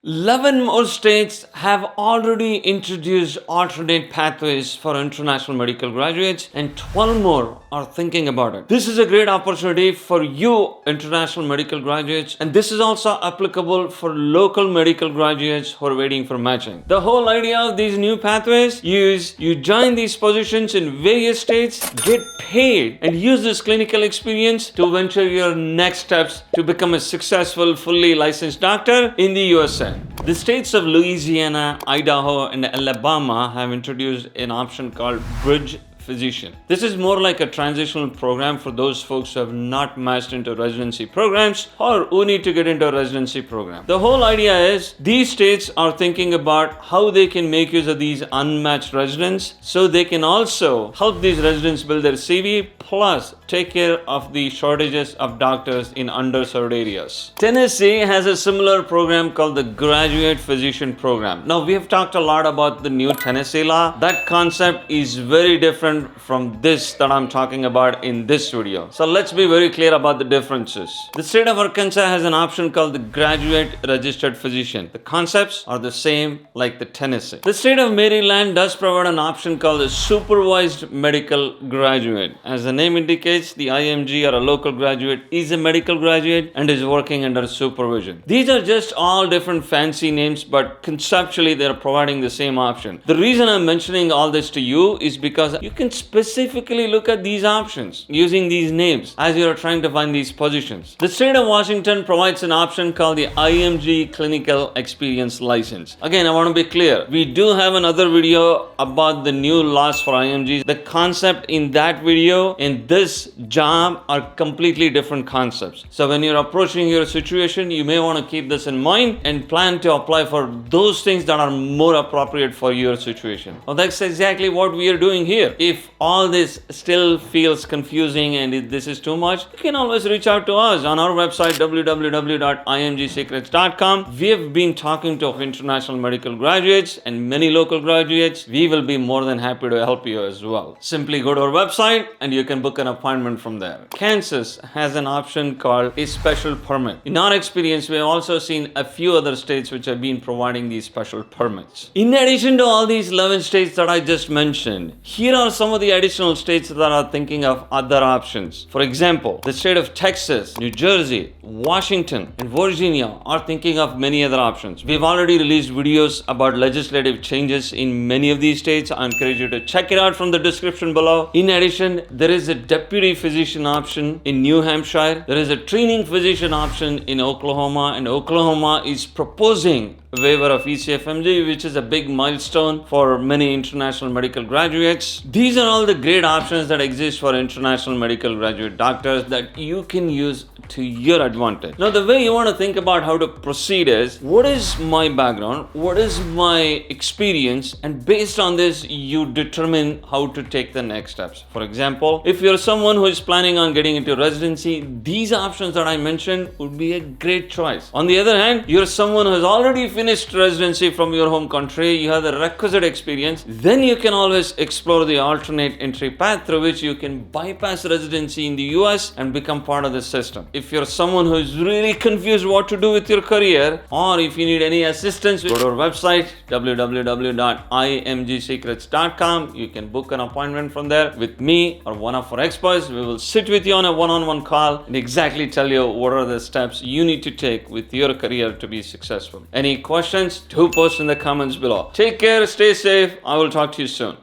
11 more states have already introduced alternate pathways for international medical graduates, and 12 more are thinking about it. This is a great opportunity for you, international medical graduates, and this is also applicable for local medical graduates who are waiting for matching. The whole idea of these new pathways is you join these positions in various states, get paid, and use this clinical experience to venture your next steps to become a successful, fully licensed doctor in the USA. The states of Louisiana, Idaho, and Alabama have introduced an option called Bridge Physician. This is more like a transitional program for those folks who have not matched into residency programs or who need to get into a residency program. The whole idea is these states are thinking about how they can make use of these unmatched residents so they can also help these residents build their CV plus take care of the shortages of doctors in underserved areas. Tennessee has a similar program called the Graduate Physician Program. Now, we have talked a lot about the new Tennessee law. That concept is very different from this that I'm talking about in this video. So let's be very clear about the differences. The state of Arkansas has an option called the Graduate Registered Physician. The concepts are the same like the Tennessee. The state of Maryland does provide an option called the Supervised Medical Graduate. As the name indicates, the IMG or a local graduate is a medical graduate and is working under supervision. These are just all different fancy names, but conceptually they're providing the same option. The reason I'm mentioning all this to you is because you can specifically look at these options using these names as you're trying to find these positions. The state of Washington provides an option called the IMG Clinical Experience License. Again, I want to be clear. We do have another video about the new laws for IMGs. The concept in that video and this job are completely different concepts. So when you're approaching your situation, you may want to keep this in mind and plan to apply for those things that are more appropriate for your situation. Well, that's exactly what we are doing here. If all this still feels confusing and if this is too much, you can always reach out to us on our website www.imgsecrets.com. We have been talking to international medical graduates and many local graduates. We will be more than happy to help you as well. Simply go to our website and you can book an appointment from there. Kansas has an option called a special permit. In our experience, we have also seen a few other states which have been providing these special permits. In addition to all these 11 states that I just mentioned, here are some of the additional states that are thinking of other options. For example, the state of Texas, New Jersey, Washington, and Virginia are thinking of many other options. We've already released videos about legislative changes in many of these states. I encourage you to check it out from the description below. In addition, there is a deputy physician option in New Hampshire. There is a training physician option in Oklahoma, and Oklahoma is proposing a waiver of ECFMG, which is a big milestone for many international medical graduates. These are all the great options that exist for international medical graduate doctors that you can use to your advantage. Now, the way you want to think about how to proceed is, what is my background? What is my experience? And based on this, you determine how to take the next steps. For example, if you're someone who is planning on getting into residency, these options that I mentioned would be a great choice. On the other hand, you're someone who has already finished residency from your home country, you have the requisite experience, then you can always explore the alternate entry path through which you can bypass residency in the US and become part of the system. If you're someone who is really confused what to do with your career, or if you need any assistance, go to our website www.imgsecrets.com. You can book an appointment from there with me or one of our experts. We will sit with you on a one-on-one call and exactly tell you what are the steps you need to take with your career to be successful. Any questions? Do post in the comments below. Take care, stay safe. I will talk to you soon.